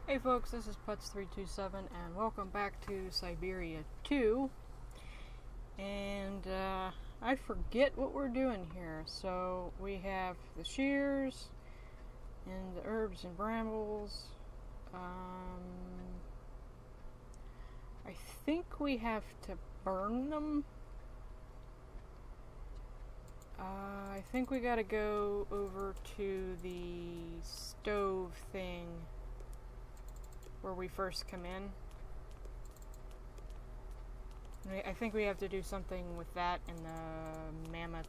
Hey folks, this is Putz327 and welcome back to Syberia 2. And I forget what we're doing here. So we have the shears and the herbs and brambles. I think we have to burn them. I think we gotta go over to the stove thing where we first come in. I think we have to do something with that and the mammoth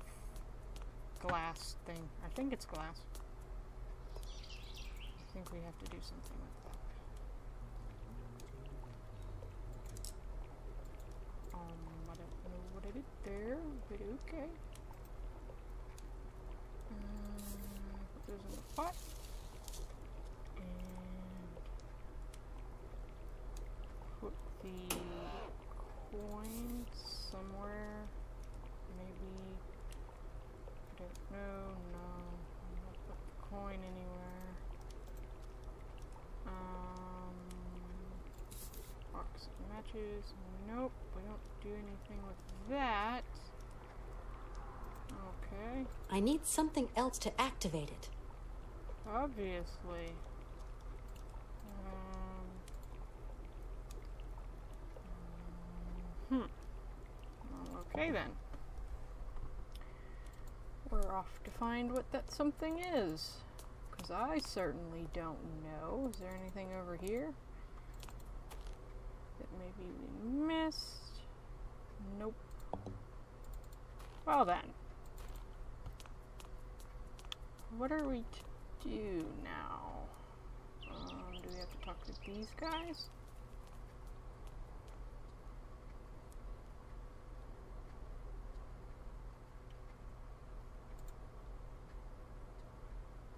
glass thing. I think it's glass. I think we have to do something with that. I don't know what I did there, but okay. Put those in the pot. And put the coins somewhere. Maybe. I don't know. No. I'm not put the coin anywhere. Box of matches. Nope. We don't do anything with that. Okay. I need something else to activate it. Obviously. Okay then. We're off to find what that something is. Because I certainly don't know. Is there anything over here that maybe we missed? Nope. Well then. What are we to do now? Do we have to talk to these guys?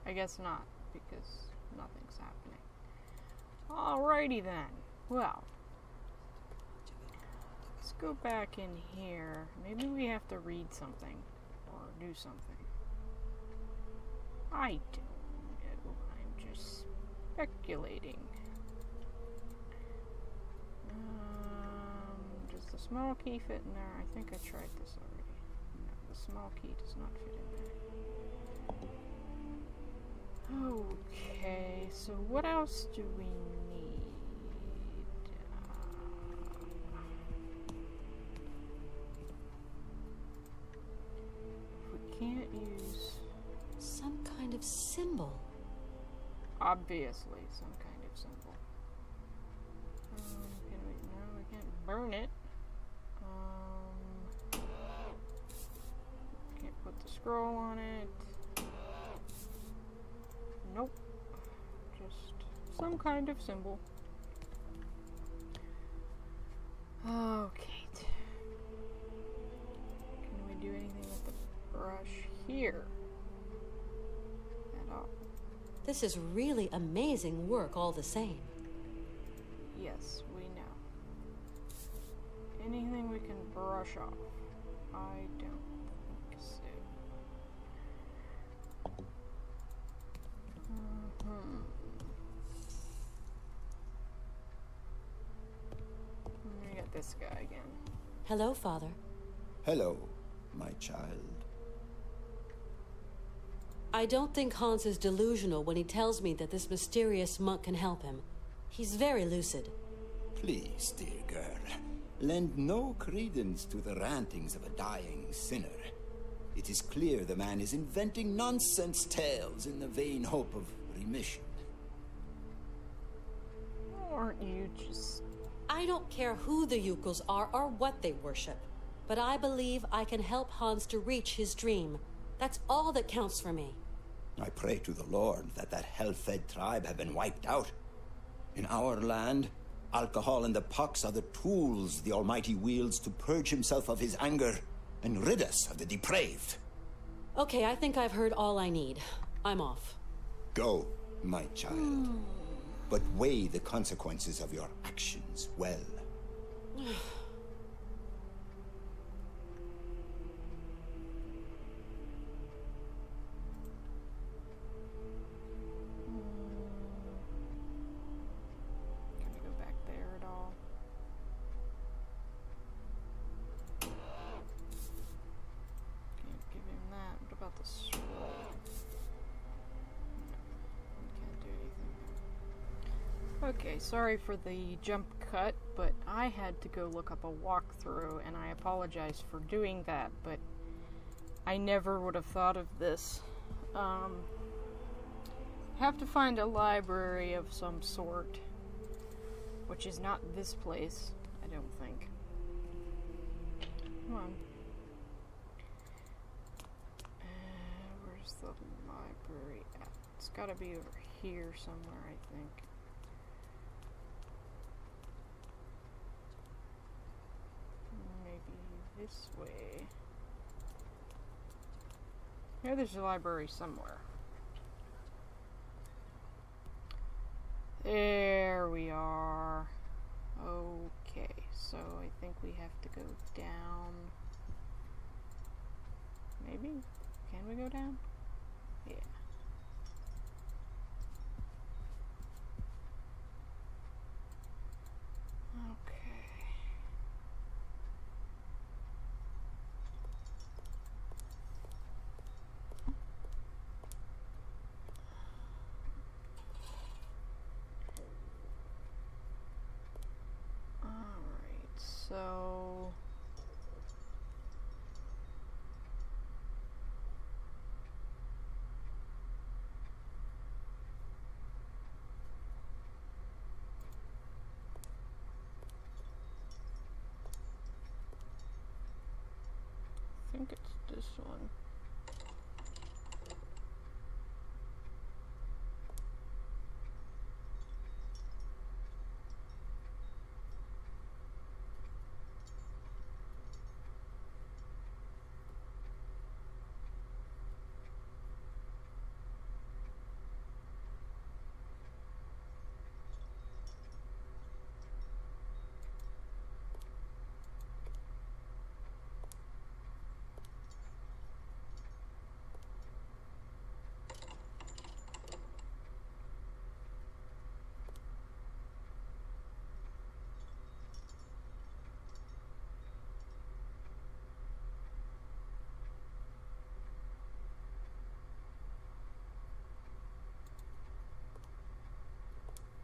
I guess not, because nothing's happening. Alrighty then. Well, let's go back in here. Maybe we have to read something or do something. I don't know. I'm just speculating. Does the small key fit in there? I think I tried this already. No, the small key does not fit in there. Okay, so what else do we need? If we can't use... Some kind of symbol. Obviously, some kind of symbol. No, we can't burn it. Can't put the scroll on it. Nope. Just some kind of symbol. Okay. Can we do anything with the brush here? At all? This is really amazing work all the same. Yes, we know. Anything we can brush off? I don't think so. We got this guy again. Hello, Father. Hello, my child. I don't think Hans is delusional when he tells me that this mysterious monk can help him. He's very lucid. Please, dear girl, lend no credence to the rantings of a dying sinner. It is clear the man is inventing nonsense tales in the vain hope of remission. Aren't you just... I don't care who the Yukos are or what they worship, but I believe I can help Hans to reach his dream. That's all that counts for me. I pray to the Lord that hell-fed tribe have been wiped out. In our land, alcohol and the pox are the tools the Almighty wields to purge himself of his anger and rid us of the depraved. Okay, I think I've heard all I need. I'm off. Go, my child. But weigh the consequences of your actions well. Okay, sorry for the jump cut, but I had to go look up a walkthrough, and I apologize for doing that, but I never would have thought of this. Have to find a library of some sort, which is not this place, I don't think. Come on. Where's the library at? It's gotta be over here somewhere, I think. Maybe this way. Yeah, there's a library somewhere. There we are. Okay, so I think we have to go down. Maybe? Can we go down? Yeah. Okay. So I think it's this one.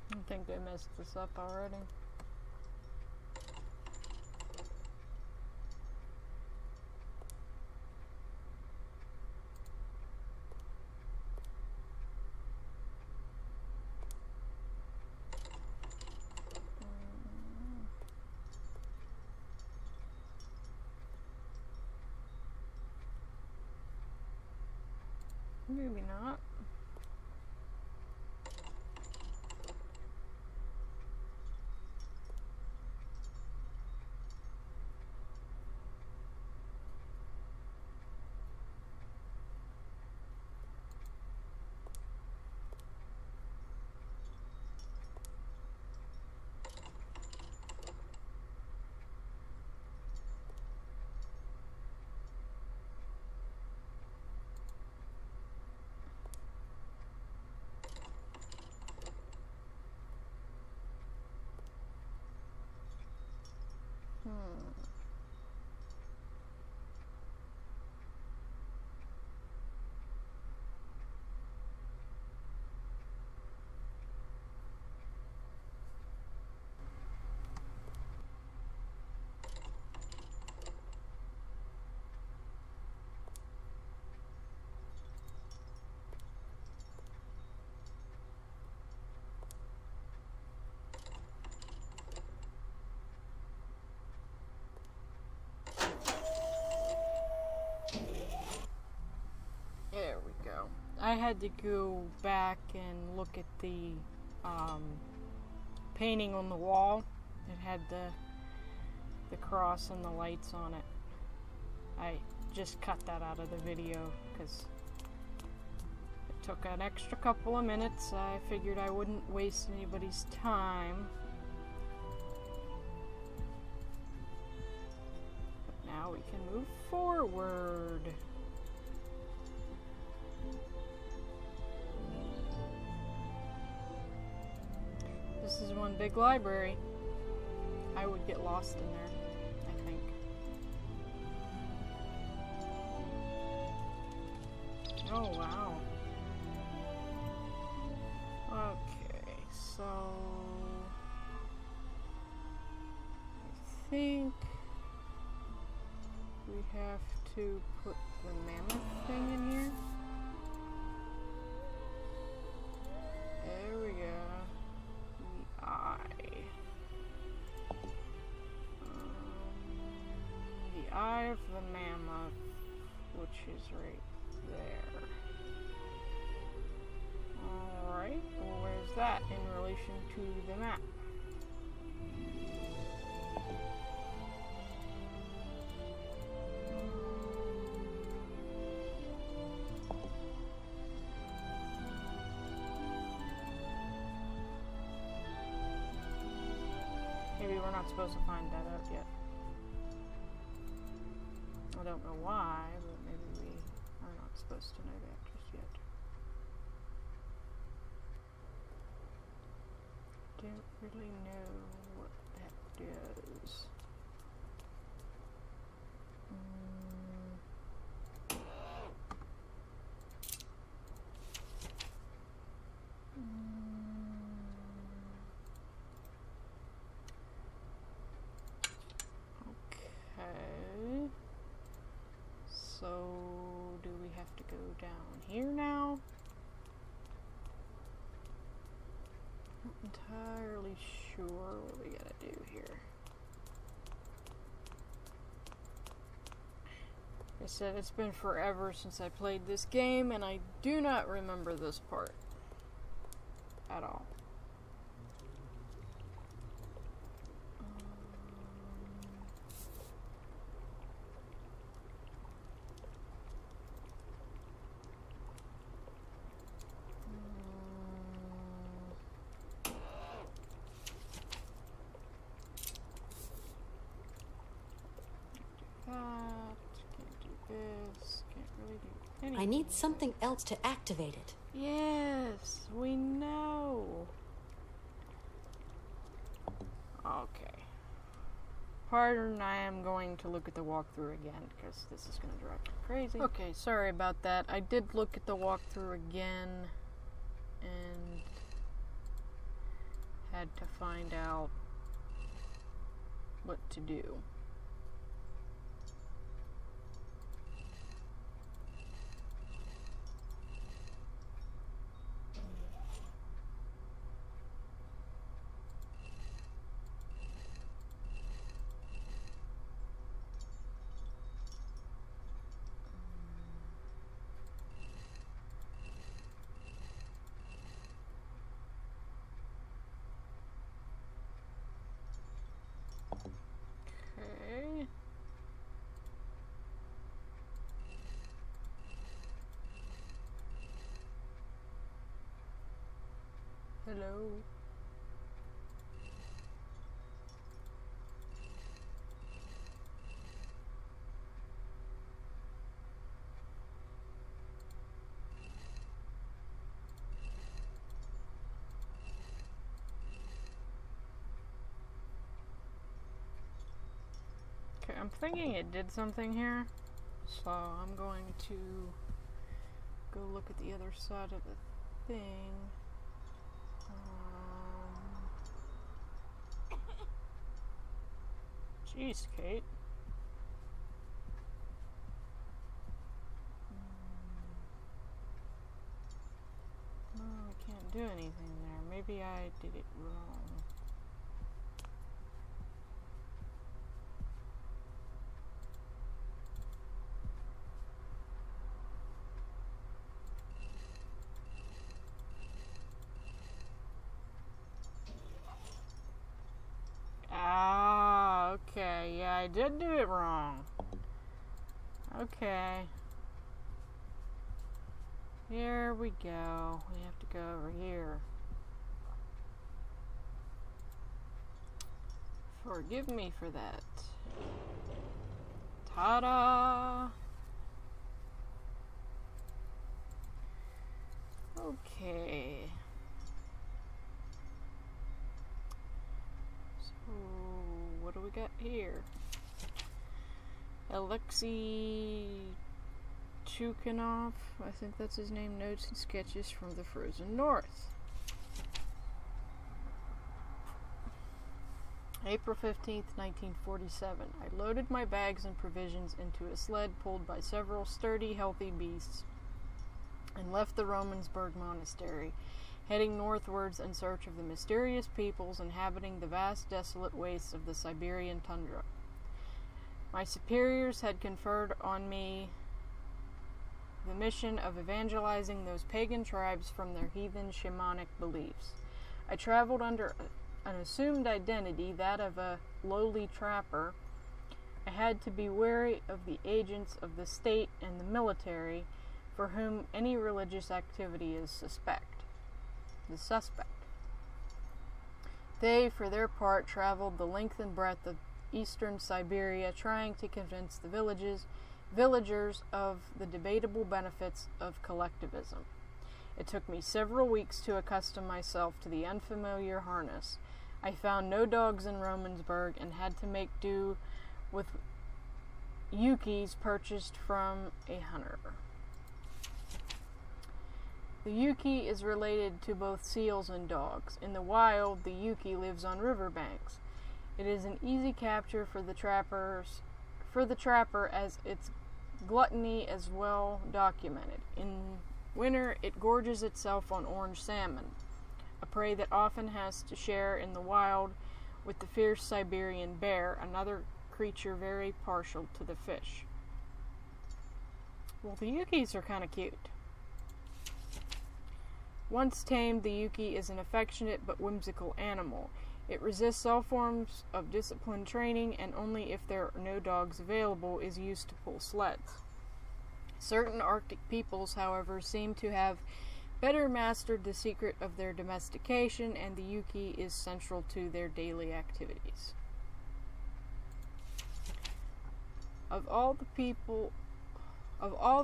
I think I messed this up already. Maybe not. There we go. I had to go back and look at the painting on the wall. It had the cross and the lights on it. I just cut that out of the video because it took an extra couple of minutes. I figured I wouldn't waste anybody's time. But now we can move forward. This is one big library. I would get lost in there, I think. Oh, wow. Okay, so think we have to put the mammoth thing in here. There we go. The eye. The eye of the mammoth, which is right there. Alright, well, where's that in relation to the map? Maybe we're not supposed to find that out yet. I don't know why, but maybe we are not supposed to know that just yet. Don't really know what that does. Okay. So, do we have to go down here now? Not entirely sure what we gotta do here. Like I said, it's been forever since I played this game, and I do not remember this part at all. Can't do this, can't really do anything. I need something else to activate it. Yes, we know. Okay. Pardon, I am going to look at the walkthrough again because this is going to drive me crazy. Okay, sorry about that. I did look at the walkthrough again and had to find out what to do. Okay. Hello. Okay, I'm thinking it did something here, so I'm going to go look at the other side of the thing. Jeez, Kate. No, I can't do anything there. Maybe I did it wrong. Ah, okay. Yeah, I did do it wrong. Okay. Here we go. We have to go over here. Forgive me for that. Ta-da! Okay. So, what do we got here? Alexei Chukhanov, I think that's his name, notes and sketches from the frozen north. April 15th, 1947. I loaded my bags and provisions into a sled pulled by several sturdy, healthy beasts and left the Romansburg Monastery, heading northwards in search of the mysterious peoples inhabiting the vast, desolate wastes of the Siberian tundra. My superiors had conferred on me the mission of evangelizing those pagan tribes from their heathen shamanic beliefs. I traveled under an assumed identity, that of a lowly trapper. I had to be wary of the agents of the state and the military, for whom any religious activity is suspect. They, for their part, traveled the length and breadth of eastern Syberia, trying to convince the villagers of the debatable benefits of collectivism. It took me several weeks to accustom myself to the unfamiliar harness. I found no dogs in Romansburg and had to make do with Yukis purchased from a hunter. The Yuki is related to both seals and dogs. In the wild, the Yuki lives on riverbanks. It is an easy capture for the trapper, as its gluttony is well documented. In winter, it gorges itself on orange salmon, a prey that often has to share in the wild with the fierce Siberian bear, another creature very partial to the fish. Well, the Yukis are kind of cute. Once tamed, the Yuki is an affectionate but whimsical animal. It resists all forms of disciplined training, and only if there are no dogs available is used to pull sleds. Certain Arctic peoples, however, seem to have better mastered the secret of their domestication, and the Yuki is central to their daily activities. Of all the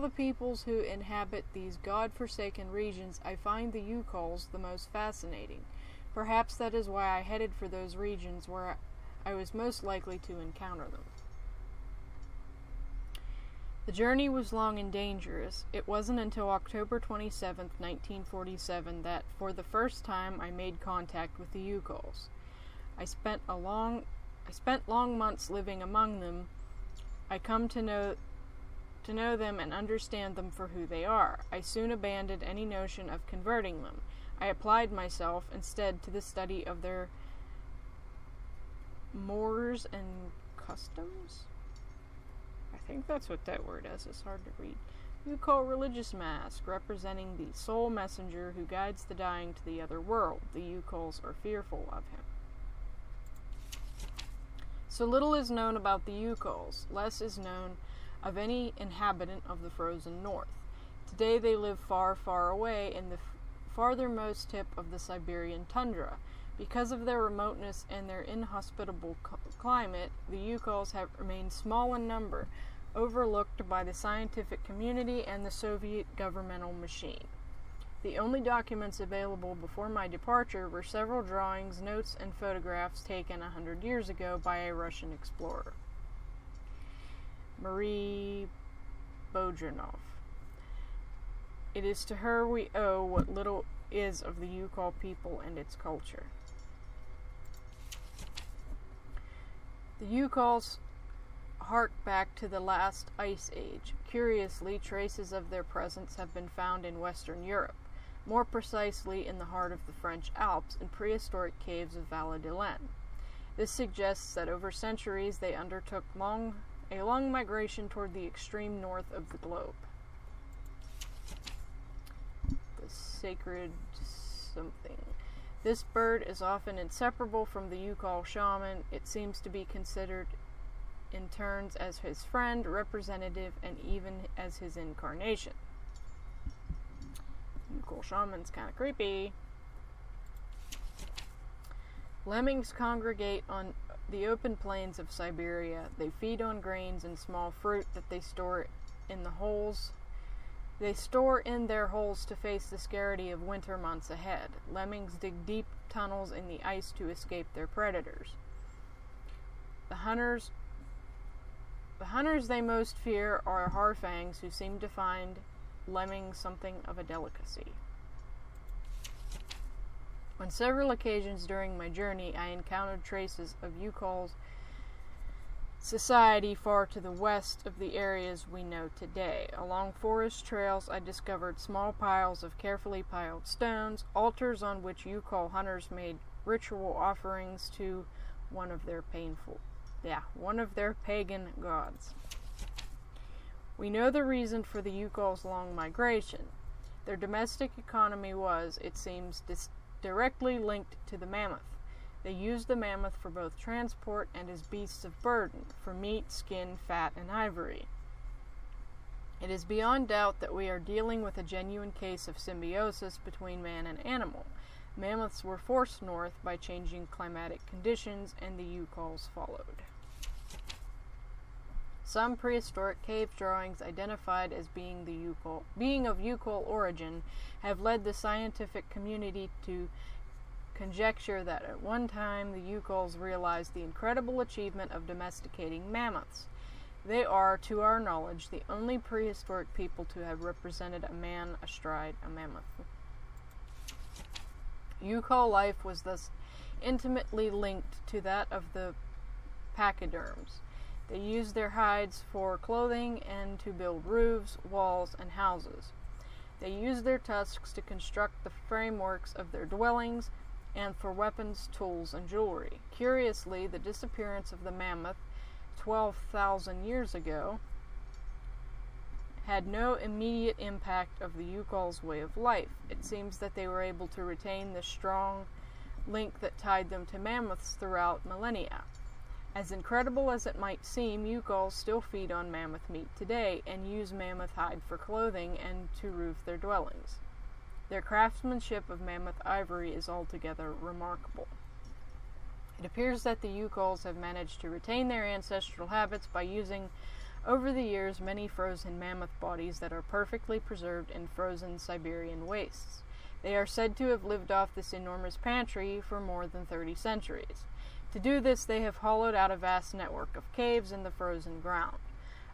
peoples who inhabit these god-forsaken regions, I find the Yukols the most fascinating. Perhaps that is why I headed for those regions where I was most likely to encounter them. The journey was long and dangerous. It wasn't until October 27, 1947, that for the first time I made contact with the Yukols. I spent long months living among them. I come to know them and understand them for who they are. I soon abandoned any notion of converting them. I applied myself instead to the study of their mores and customs. I think that's what that word is. It's hard to read. Yukol religious mask, representing the soul messenger who guides the dying to the other world. The Yukols are fearful of him. So little is known about the Yukols. Less is known of any inhabitant of the frozen north. Today they live far, far away in the farthermost tip of the Siberian tundra. Because of their remoteness and their inhospitable climate, the Yukols have remained small in number, overlooked by the scientific community and the Soviet governmental machine. The only documents available before my departure were several drawings, notes, and photographs taken 100 years ago by a Russian explorer, Marie Bodranov. It is to her we owe what little is of the Yukol people and its culture. The Yukols hark back to the last ice age. Curiously, traces of their presence have been found in Western Europe, more precisely in the heart of the French Alps and prehistoric caves of Vallée de l'Aisne. This suggests that over centuries they undertook a long migration toward the extreme north of the globe. The sacred something. This bird is often inseparable from the Yukol shaman. It seems to be considered in turns as his friend, representative, and even as his incarnation. Yukol shaman's kind of creepy. Lemmings congregate on the open plains of Syberia. They feed on grains and small fruit that they store in the holes. They store in their holes to face the scarcity of winter months ahead. Lemmings dig deep tunnels in the ice to escape their predators. The hunters they most fear are harfangs, who seem to find lemmings something of a delicacy. On several occasions during my journey, I encountered traces of Yukol's society far to the west of the areas we know today. Along forest trails, I discovered small piles of carefully piled stones, altars on which Yukol hunters made ritual offerings to one of their pagan gods. We know the reason for the Yukol's long migration. Their domestic economy was, it seems, directly linked to the mammoth. They used the mammoth for both transport and as beasts of burden, for meat, skin, fat, and ivory. It is beyond doubt that we are dealing with a genuine case of symbiosis between man and animal. Mammoths were forced north by changing climatic conditions, and the Yukols followed. Some prehistoric cave drawings identified as being of Yukol origin have led the scientific community to conjecture that at one time the Yukols realized the incredible achievement of domesticating mammoths. They are, to our knowledge, the only prehistoric people to have represented a man astride a mammoth. Yukol life was thus intimately linked to that of the pachyderms. They used their hides for clothing and to build roofs, walls, and houses. They used their tusks to construct the frameworks of their dwellings and for weapons, tools, and jewelry. Curiously, the disappearance of the mammoth 12,000 years ago had no immediate impact of the Yukol's way of life. It seems that they were able to retain the strong link that tied them to mammoths throughout millennia. As incredible as it might seem, Yukols still feed on mammoth meat today and use mammoth hide for clothing and to roof their dwellings. Their craftsmanship of mammoth ivory is altogether remarkable. It appears that the Yukols have managed to retain their ancestral habits by using, over the years, many frozen mammoth bodies that are perfectly preserved in frozen Siberian wastes. They are said to have lived off this enormous pantry for more than 30 centuries. To do this, they have hollowed out a vast network of caves in the frozen ground.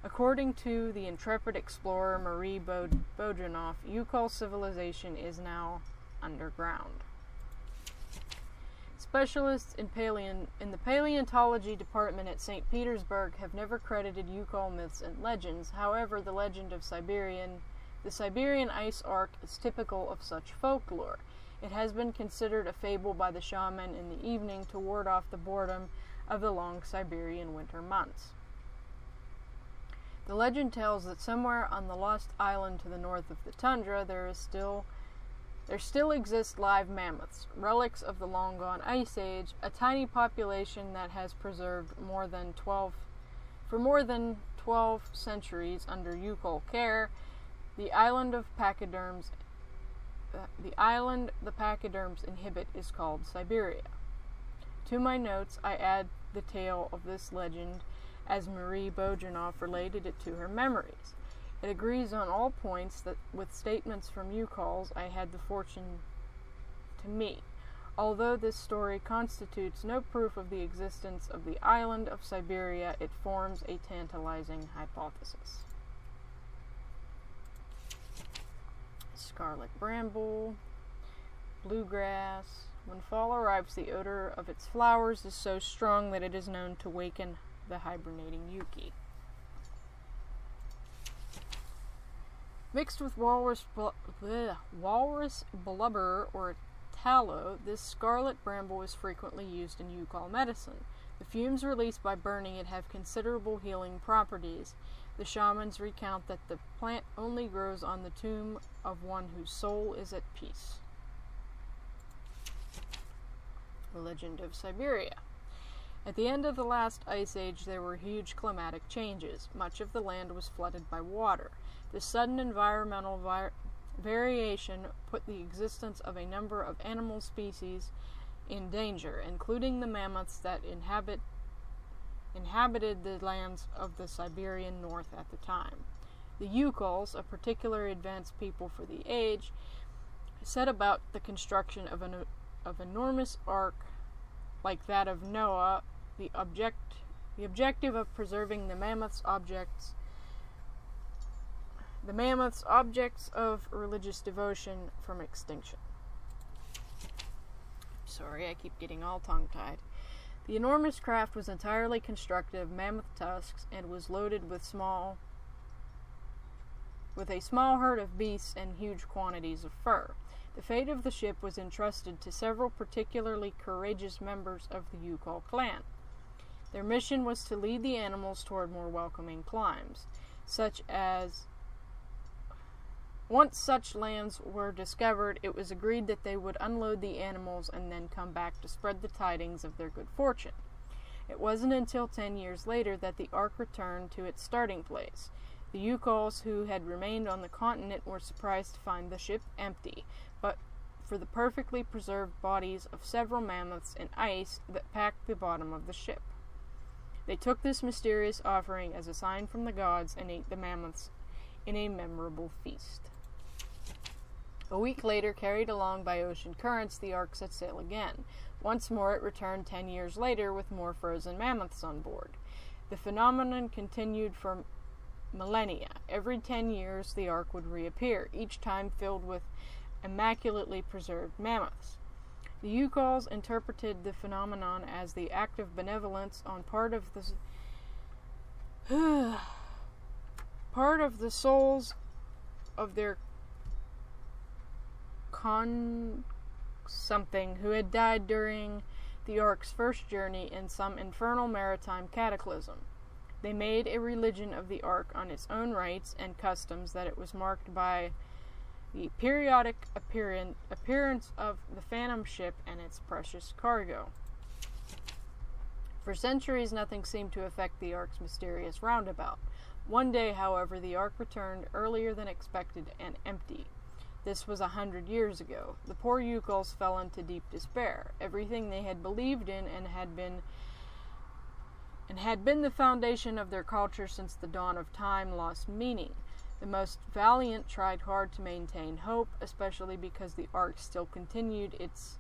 According to the intrepid explorer Marie Bojanoff, Yukol civilization is now underground. Specialists in the paleontology department at St. Petersburg have never credited Yukol myths and legends. However, the legend of the Siberian ice arc is typical of such folklore. It has been considered a fable by the shaman in the evening to ward off the boredom of the long Siberian winter months. The legend tells that somewhere on the lost island to the north of the tundra there still exist live mammoths, relics of the long-gone ice age, a tiny population that has preserved for more than 12 centuries under Yukol care. The island the pachyderms inhabit is called Syberia. To my notes, I add the tale of this legend as Marie Bojanoff related it to her memories. It agrees on all points with statements from Yukols I had the fortune to meet, although this story constitutes no proof of the existence of the island of Syberia. It forms a tantalizing hypothesis. Scarlet bramble, bluegrass. When fall arrives, the odor of its flowers is so strong that it is known to waken the hibernating Yuki. Mixed with walrus blubber or tallow, this scarlet bramble is frequently used in Yukol medicine. The fumes released by burning it have considerable healing properties. The shamans recount that the plant only grows on the tomb of one whose soul is at peace. The legend of Syberia. At the end of the last ice age, there were huge climatic changes. Much of the land was flooded by water. This sudden environmental variation put the existence of a number of animal species in danger, including the mammoths that inhabited the lands of the Siberian North at the time. The Yukols, a particularly advanced people for the age, set about the construction of an enormous ark like that of Noah, the objective of preserving the mammoths' objects of religious devotion from extinction. Sorry, I keep getting all tongue-tied. The enormous craft was entirely constructed of mammoth tusks and was loaded with a small herd of beasts and huge quantities of fur. The fate of the ship was entrusted to several particularly courageous members of the Yukol clan. Their mission was to lead the animals toward more welcoming climes, such as once such lands were discovered, it was agreed that they would unload the animals and then come back to spread the tidings of their good fortune. It wasn't until 10 years later that the Ark returned to its starting place. The Yukols who had remained on the continent were surprised to find the ship empty, but for the perfectly preserved bodies of several mammoths in ice that packed the bottom of the ship. They took this mysterious offering as a sign from the gods and ate the mammoths in a memorable feast. A week later, carried along by ocean currents, the Ark set sail again. Once more it returned 10 years later with more frozen mammoths on board. The phenomenon continued for millennia. Every 10 years the Ark would reappear, each time filled with immaculately preserved mammoths. The Yukols interpreted the phenomenon as the act of benevolence on part of the souls of their something who had died during the Ark's first journey in some infernal maritime cataclysm. They made a religion of the Ark on its own rites and customs, that it was marked by the periodic appearance of the Phantom ship and its precious cargo. For centuries, nothing seemed to affect the Ark's mysterious roundabout. One day, however, the Ark returned earlier than expected and empty. This was 100 years ago. The poor Yukols fell into deep despair. Everything they had believed in and had been the foundation of their culture since the dawn of time lost meaning. The most valiant tried hard to maintain hope, especially because the Ark still continued its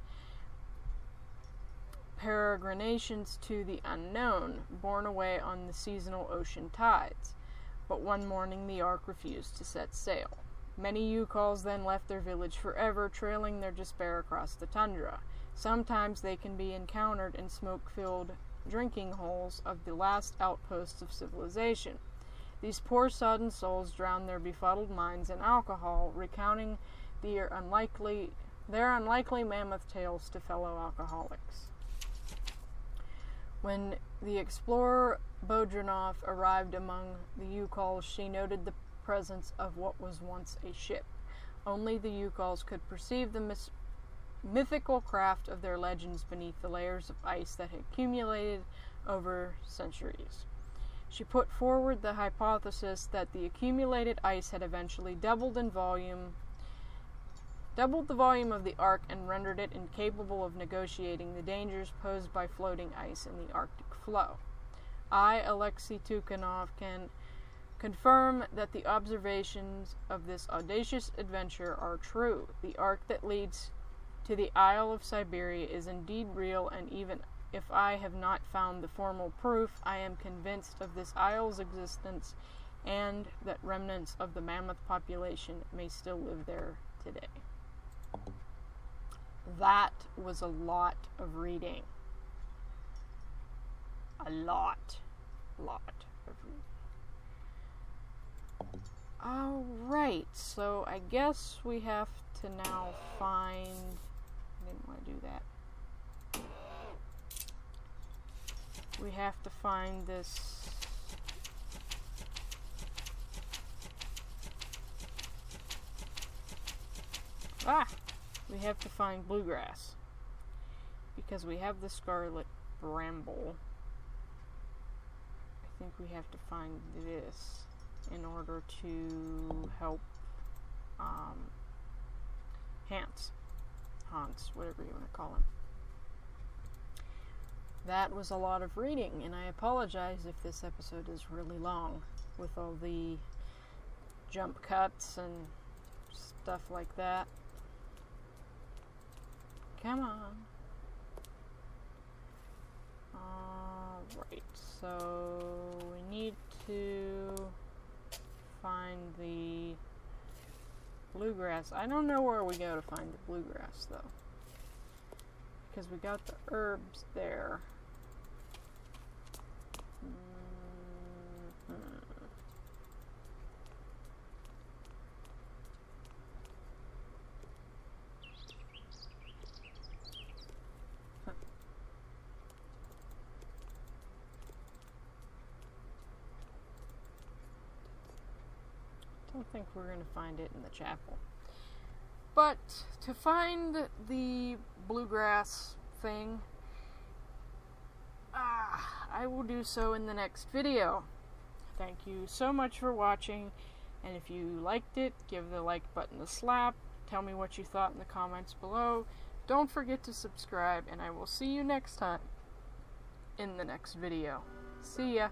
peregrinations to the unknown, borne away on the seasonal ocean tides. But one morning the Ark refused to set sail. Many Yukols then left their village forever, trailing their despair across the tundra. Sometimes they can be encountered in smoke-filled drinking holes of the last outposts of civilization. These poor sodden souls drown their befuddled minds in alcohol, recounting their unlikely mammoth tales to fellow alcoholics. When the explorer Bodranov arrived among the Yukols, she noted the presence of what was once a ship. Only the Yukols could perceive the mythical craft of their legends beneath the layers of ice that had accumulated over centuries. She put forward the hypothesis that the accumulated ice had eventually doubled the volume of the Ark and rendered it incapable of negotiating the dangers posed by floating ice in the Arctic flow. I, Alexei Tukhanov, can confirm that the observations of this audacious adventure are true. The Ark that leads to the Isle of Syberia is indeed real, and even if I have not found the formal proof, I am convinced of this isle's existence and that remnants of the mammoth population may still live there today. That was a lot of reading. A lot of reading. Alright, so I guess we have to now find... I didn't want to do that. We have to find this... We have to find bluegrass. Because we have the scarlet bramble. I think we have to find this in order to help Hans, whatever you want to call him. That was a lot of reading, and I apologize if this episode is really long with all the jump cuts and stuff like that. Come on. Alright, so we need to find the bluegrass. I don't know where we go to find the bluegrass, though. because we got the herbs there. I don't think we're going to find it in the chapel. But to find the bluegrass thing, I will do so in the next video. Thank you so much for watching, and if you liked it, give the like button a slap. Tell me what you thought in the comments below. Don't forget to subscribe, and I will see you next time in the next video. See ya!